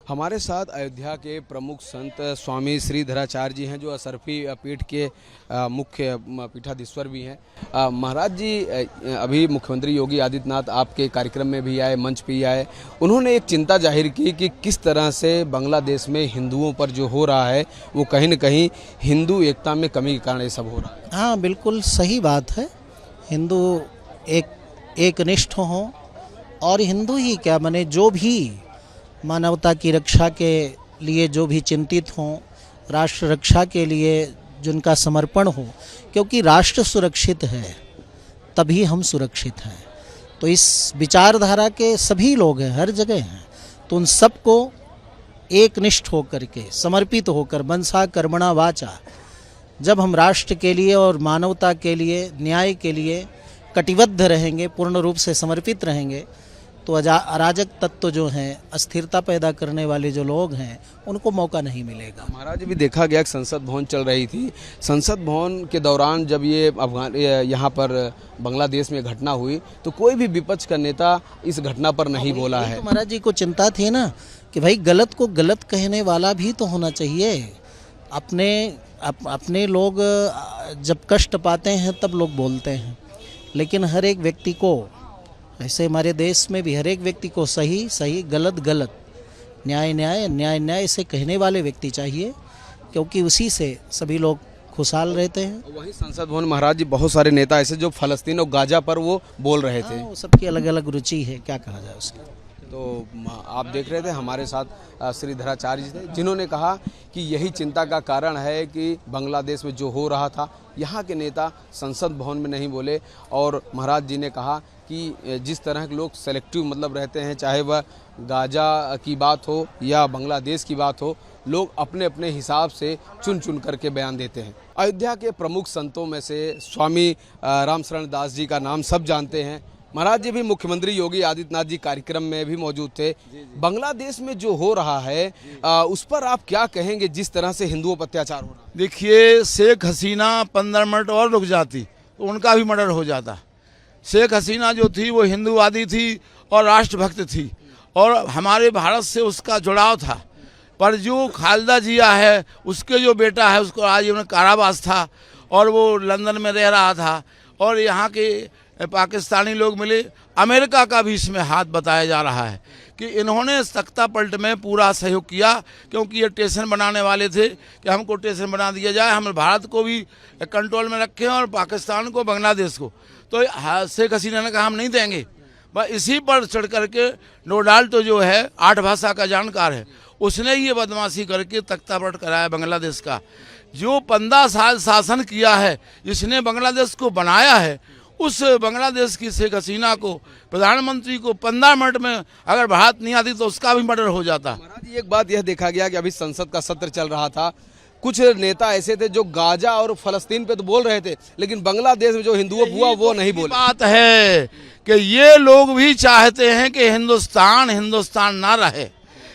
हमारे साथ अयोध्या के प्रमुख संत स्वामी श्रीधराचार्य जी हैं, जो असरफी पीठ के मुख्य पीठाधीश्वर भी हैं। महाराज जी, अभी मुख्यमंत्री योगी आदित्यनाथ आपके कार्यक्रम में भी आए, मंच पे ही आए। उन्होंने एक चिंता जाहिर की कि किस तरह से बांग्लादेश में हिंदुओं पर जो हो रहा है वो कहीं न कहीं हिंदू एकता में कमी के कारण ये सब हो रहा है। हाँ, बिल्कुल सही बात है। हिंदू एकनिष्ठ हों, और हिंदू ही क्या माने, जो भी मानवता की रक्षा के लिए जो भी चिंतित हों, राष्ट्र रक्षा के लिए जिनका समर्पण हो, क्योंकि राष्ट्र सुरक्षित है तभी हम सुरक्षित हैं। तो इस विचारधारा के सभी लोग हैं, हर जगह हैं, तो उन सबको एकनिष्ठ होकर के, समर्पित होकर, मनसा कर्मणा वाचा, जब हम राष्ट्र के लिए और मानवता के लिए, न्याय के लिए कटिबद्ध रहेंगे, पूर्ण रूप से समर्पित रहेंगे, तो अराजक तत्व जो हैं, अस्थिरता पैदा करने वाले जो लोग हैं, उनको मौका नहीं मिलेगा। महाराज भी देखा गया कि संसद भवन चल रही थी। संसद भवन के दौरान जब ये यहाँ पर बांग्लादेश में घटना हुई तो कोई भी विपक्ष का नेता इस घटना पर नहीं बोला है। तो महाराज जी को चिंता थी ना कि भाई गलत को गलत कहने वाला भी तो होना चाहिए। अपने लोग जब कष्ट पाते हैं तब लोग बोलते हैं, लेकिन हर एक व्यक्ति को, ऐसे हमारे देश में भी हर एक व्यक्ति को सही सही, गलत गलत, न्याय न्याय, न्याय न्याय से कहने वाले व्यक्ति चाहिए, क्योंकि उसी से सभी लोग खुशहाल रहते हैं। वहीं संसद भवन महाराज जी बहुत सारे नेता ऐसे जो फलस्तीन और गाजा पर वो बोल रहे थे। वो सबकी अलग अलग रुचि है, क्या कहा जाए उसका। तो आप देख रहे थे हमारे साथ श्रीधराचार्य जी थे, जिन्होंने कहा कि यही चिंता का कारण है कि बांग्लादेश में जो हो रहा था, यहाँ के नेता संसद भवन में नहीं बोले। और महाराज जी ने कहा कि जिस तरह के लोग सेलेक्टिव मतलब रहते हैं, चाहे वह गाजा की बात हो या बांग्लादेश की बात हो, लोग अपने अपने हिसाब से चुन चुन करके बयान देते हैं। अयोध्या के प्रमुख संतों में से स्वामी रामशरण दास जी का नाम सब जानते हैं। महाराज जी भी मुख्यमंत्री योगी आदित्यनाथ जी कार्यक्रम में भी मौजूद थे। बांग्लादेश में जो हो रहा है उस पर आप क्या कहेंगे, जिस तरह से हिंदुओं पर अत्याचार हो रहा है? देखिए, शेख हसीना 15 मिनट और रुक जाती तो उनका भी मर्डर हो जाता। शेख हसीना जो थी वो हिंदूवादी थी और राष्ट्रभक्त थी, और हमारे भारत से उसका जुड़ाव था। पर जो खालिदा जिया है, उसके जो बेटा है, उसको आजीवन कारावास था और वो लंदन में रह रहा था, और यहाँ के पाकिस्तानी लोग मिले। अमेरिका का भी इसमें हाथ बताया जा रहा है कि इन्होंने तख्ता पलट में पूरा सहयोग किया, क्योंकि ये स्टेशन बनाने वाले थे कि हमको स्टेशन बना दिया जाए, हम भारत को भी कंट्रोल में रखें और पाकिस्तान को, बांग्लादेश को। तो शेख हसीना ने कहा हम नहीं देंगे। बस इसी पर चढ़ करके डोनाल्ड तो जो है 8 भाषा का जानकार है, उसने ये बदमाशी करके तख्ता पलट कराया बांग्लादेश का। जो 15 साल शासन किया है, जिसने बांग्लादेश को बनाया है, उस बांग्लादेश की शेख हसीना को, प्रधानमंत्री को 15 मिनट में अगर भारत नहीं आती तो उसका भी मर्डर हो जाता। महाराज जी, एक बात यह देखा गया कि अभी संसद का सत्र चल रहा था, कुछ नेता ऐसे थे जो गाजा और फलस्तीन पे तो बोल रहे थे, लेकिन बांग्लादेश में जो हिंदुओं हुआ वो नहीं बोले। बात है कि ये लोग भी चाहते हैं कि हिंदुस्तान ना रहे।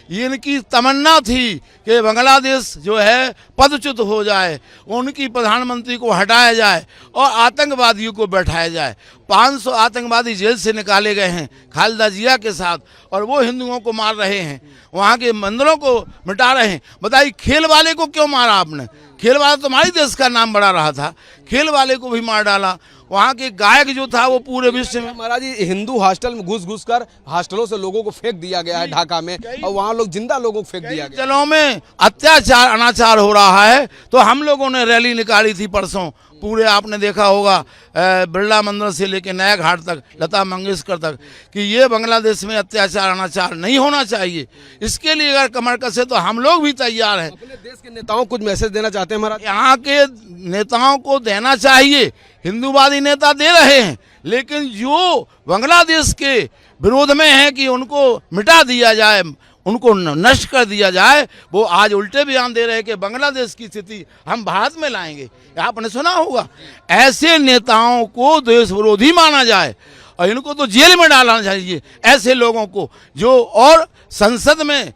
ये इनकी तमन्ना थी कि बांग्लादेश जो है पदच्युत हो जाए, उनकी प्रधानमंत्री को हटाया जाए और आतंकवादियों को बैठाया जाए। 500 आतंकवादी जेल से निकाले गए हैं खालिदा जिया के साथ, और वो हिंदुओं को मार रहे हैं, वहाँ के मंदिरों को मिटा रहे हैं। बताइए, खेल वाले को क्यों मारा आपने? खेल वाला तो हमारे देश का नाम बढ़ा रहा था, खेल वाले को भी मार डाला। वहाँ के गायक जो था वो पूरे विश्व में। महाराज जी, हिंदू हॉस्टल में घुस कर हॉस्टलों से लोगों को फेंक दिया गया है ढाका में, और वहाँ लोग जिंदा लोगों को फेंक दिया गया। चलो में अत्याचार अनाचार हो रहा है, तो हम लोगों ने रैली निकाली थी परसों। पूरे आपने देखा होगा बिरला मंदिर से लेके नया घाट तक, लता मंगेशकर तक, कि ये बांग्लादेश में अत्याचार अनाचार नहीं होना चाहिए। इसके लिए अगर कमर कसे तो हम लोग भी तैयार हैं। अपने देश के नेताओं को कुछ मैसेज देना चाहते हैं महाराज? यहाँ के नेताओं को देना चाहिए, हिंदूवादी नेता दे रहे हैं, लेकिन जो बांग्लादेश के विरोध में है कि उनको मिटा दिया जाए, उनको नष्ट कर दिया जाए, वो आज उल्टे बयान दे रहे हैं कि बांग्लादेश की स्थिति हम भारत में लाएंगे। आपने सुना होगा, ऐसे नेताओं को देश विरोधी माना जाए और इनको तो जेल में डालना चाहिए, ऐसे लोगों को जो। और संसद में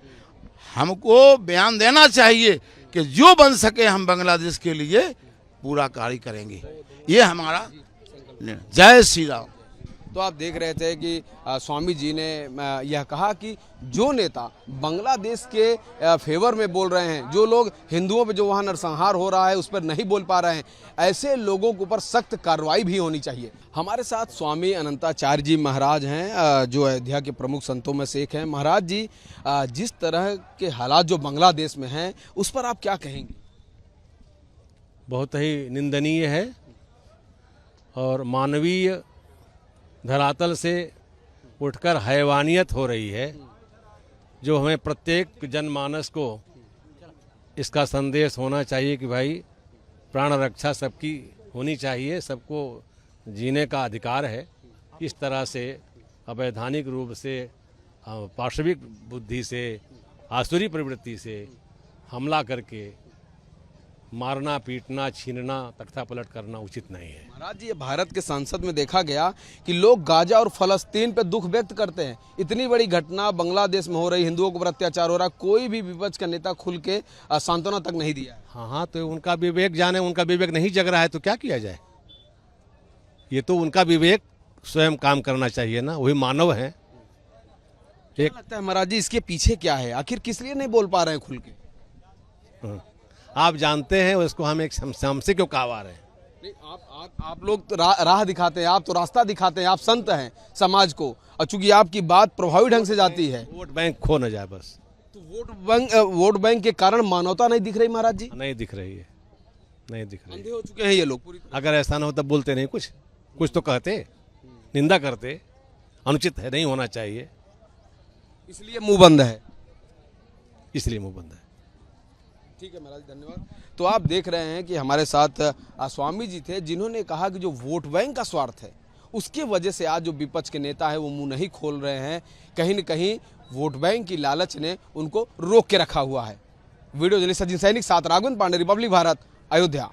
हमको बयान देना चाहिए कि जो बन सके हम बांग्लादेश के लिए पूरा कार्य करेंगे। ये हमारा जय श्री राम। तो आप देख रहे थे कि स्वामी जी ने यह कहा कि जो नेता बांग्लादेश के फेवर में बोल रहे हैं, जो लोग हिंदुओं पे जो वहाँ नरसंहार हो रहा है उस पर नहीं बोल पा रहे हैं, ऐसे लोगों के ऊपर सख्त कार्रवाई भी होनी चाहिए। हमारे साथ स्वामी अनंताचार्य जी महाराज हैं, जो अयोध्या के प्रमुख संतों में से एक हैं। महाराज जी, जिस तरह के हालात जो बांग्लादेश में हैं उस पर आप क्या कहेंगे? बहुत ही निंदनीय है और मानवीय धरातल से उठकर हैवानियत हो रही है, जो हमें प्रत्येक जनमानस को इसका संदेश होना चाहिए कि भाई प्राण रक्षा सबकी होनी चाहिए, सबको जीने का अधिकार है। इस तरह से अवैधानिक रूप से पार्श्विक बुद्धि से आसुरी प्रवृत्ति से हमला करके मारना, पीटना, छीनना, तख्ता पलट करना उचित नहीं है। महाराज जी, ये भारत के संसद में देखा गया कि लोग गाजा और फलस्तीन पे दुख व्यक्त करते हैं। इतनी बड़ी घटना बांग्लादेश में हो रही, हिंदुओं के ऊपर अत्याचार हो रहा, कोई भी विपक्ष का नेता खुल के सांत्वना तक नहीं दिया है। हाँ, तो उनका विवेक जाने, उनका विवेक नहीं जग रहा है तो क्या किया जाए? ये तो उनका विवेक स्वयं काम करना चाहिए ना, वही मानव है। क्या लगता है महाराज जी, इसके पीछे क्या है? आखिर किस लिए नहीं बोल पा रहे हैं खुल के? आप जानते हैं उसको, हम एक हमसे क्यों कावा रहे हैं? नहीं, आप लोग तो राह दिखाते हैं, आप तो रास्ता दिखाते हैं, आप संत हैं समाज को, और चूंकि आपकी बात प्रभावी ढंग से जाती है। वोट बैंक खो न जाए बस। तो वोट बैंक के कारण मानवता नहीं दिख रही महाराज जी? नहीं दिख रही है, नहीं दिख रही। अंधे हो चुके हैं ये लोग पूरी तरह। अगर ऐसा ना हो तब बोलते नहीं, कुछ तो कहते, निंदा करते। अनुचित है, नहीं होना चाहिए, इसलिए मुंह बंद है। इसलिए मुंह बंद है। ठीक है महाराज, धन्यवाद। तो आप देख रहे हैं कि हमारे साथ स्वामी जी थे, जिन्होंने कहा कि जो वोट बैंक का स्वार्थ है उसके वजह से आज जो विपक्ष के नेता है वो मुंह नहीं खोल रहे हैं। कहीं न कहीं वोट बैंक की लालच ने उनको रोक के रखा हुआ है। वीडियो जर्नलिस्ट सचिन सैनिक साथ राघवेंद्र पांडे, रिपब्लिक भारत, अयोध्या।